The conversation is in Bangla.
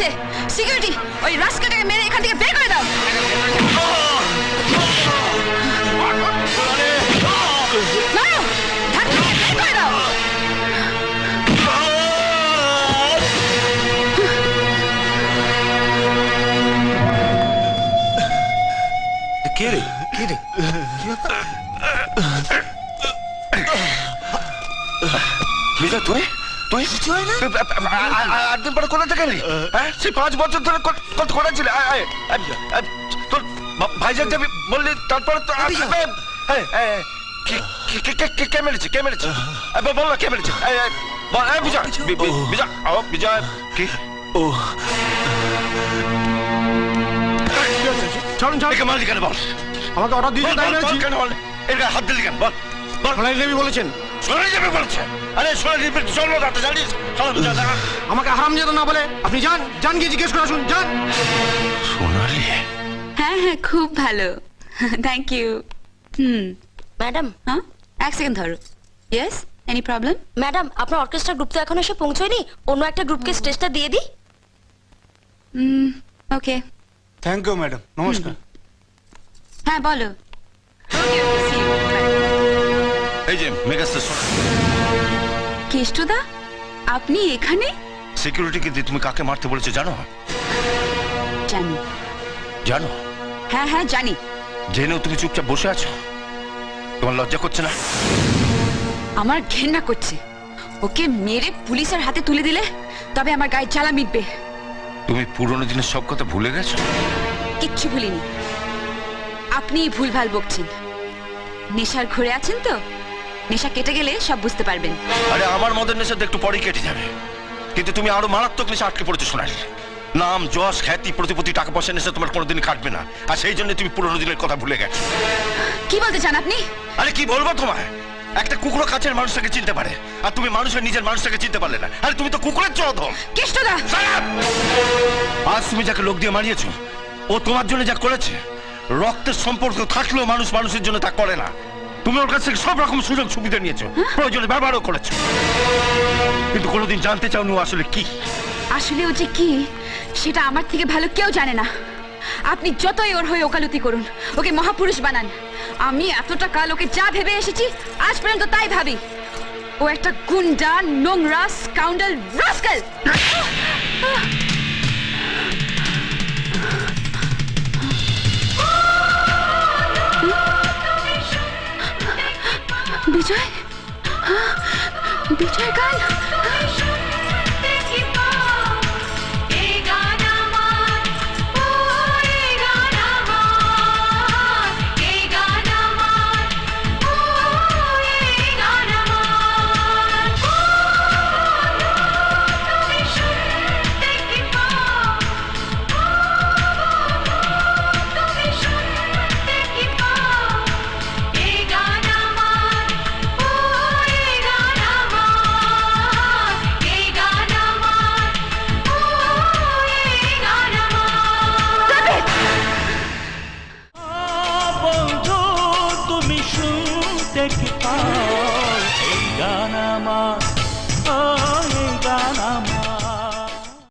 আসছে। সিকিউরিটি, ওই রাস্কাটাকে মেরে এখান থেকে বের করে দাও। মারো, ধাক্কা দিয়ে বের করে দাও। কে রে কে রে বিজয়, তুই তুই আটদিন পরে কোথা থেকে এলি? হ্যাঁ, সেই 5 বছর ধরে কোথা ছিল? তোর ভাইজান যাবি বললি, তারপরে তো কে মেরেছে? কে মেরেছে? বল না, কে মেরেছে? বিজয় বিজয় বিজয় কি? ও ছাড়ুন ছাড়ুন, একে মারলি কেন বল? আমাকে অর্ডার দিয়েছে তাই মেরেছি। কেন বল? এর গায়ে হাত দিলি কেন বল? সোনালি দেবী বলেছেন। সোনালি দেবী বলছে? আরে সোনালি দেবী চলো না, জানিস? আমাকে হারামজাদা না বলে আপনি যান, যান গিয়ে জিজ্ঞেস করে আসুন, যান। সোনালি? হ্যাঁ হ্যাঁ, খুব ভালো, থ্যাংক ইউ। ম্যাডাম, হ্যাঁ, এক সেকেন্ড ধরো। Yes, any problem? ম্যাডাম আপনার অর্কেস্ট্রা গ্রুপ তো এখন এসে পৌঁছয়নি, অন্য একটা গ্রুপকে স্টেজটা দিয়ে দিই। ওকে। থ্যাংক ইউ ম্যাডাম, নমস্কার। হ্যাঁ বলো। ওকে ওকে, সি ইউ, বাই। এই যে মেগাস্টার সোনালি। কেষ্টদা, আপনি এখানে? সিকিউরিটিকে দিয়ে তুমি কাকে মারতে বলেছো জানো? জানি। জানো? হ্যাঁ হ্যাঁ জানি। জেনেও তুমি চুপচাপ বসে আছো? তোমার লজ্জা করছে না? আমার ঘেন্না করছে। ওকে মেরে পুলিশের হাতে তুলে দিলে তবে আমার গায়ে জ্বালা মিটবে। তুমি পুরনো দিনের সব কথা ভুলে গেছো? কিচ্ছু ভুলিনি। আপনি ভুলভাল বকছেন। নেশার ঘরে আছেন তো, নেশা কেটে গেলে সব বুঝতে পারবেন। আরে আমার মদের নেশা তো একটু পরেই কেটে যাবে, কিন্তু তুমি আরো মারাত্মক নেশা আটকে পড়েছো সোনালি। নাম, যশ, খ্যাতি, প্রতিপত্তি, টাকা পয়সা নেশা তোমার কোনোদিন কাটবে না, আর সেই জন্য তুমি পুরনো দিনের কথা ভুলে গেছো। কি বলতে চান আপনি? আরে কি বলবো তোমায়? একটা কুকুরও কাছের মানুষটাকে চিনতে পারে, আর তুমি মানুষের নিজের মানুষটাকে চিনতে পারলে না। আরে তুমি তো কুকুরের চোদম। কেষ্টদা! আজ তুমি যাকে লোক দিয়ে মারিয়েছো, ও তোমার জন্য যা করেছে, রক্তের সম্পর্ক থাকলেও মানুষ মানুষের জন্য তা করে না। তুমি ওর কাছ থেকে সব রকম সুযোগ সুবিধা নিয়েছো, প্রয়োজনে ব্যবহারও করেছো, কিন্তু কোনোদিন জানতে চাওনি ও আসলে কি। আসলে ও যে কি সেটা আমার থেকে ভালো কেউ জানে না। আপনি যতই ওর হয়ে ওকালতি করুন, ওকে মহাপুরুষ বানান, আমি এতটা কাল ওকে যা ভেবে এসেছি আজ পর্যন্ত তাই ভাবি। ও একটা গুন্ডা, নোংরা, স্কাউন্ডাল, রাস্কেল। বিজয়, বিজয় গান। শুনতে কি পাও এই গান আমার।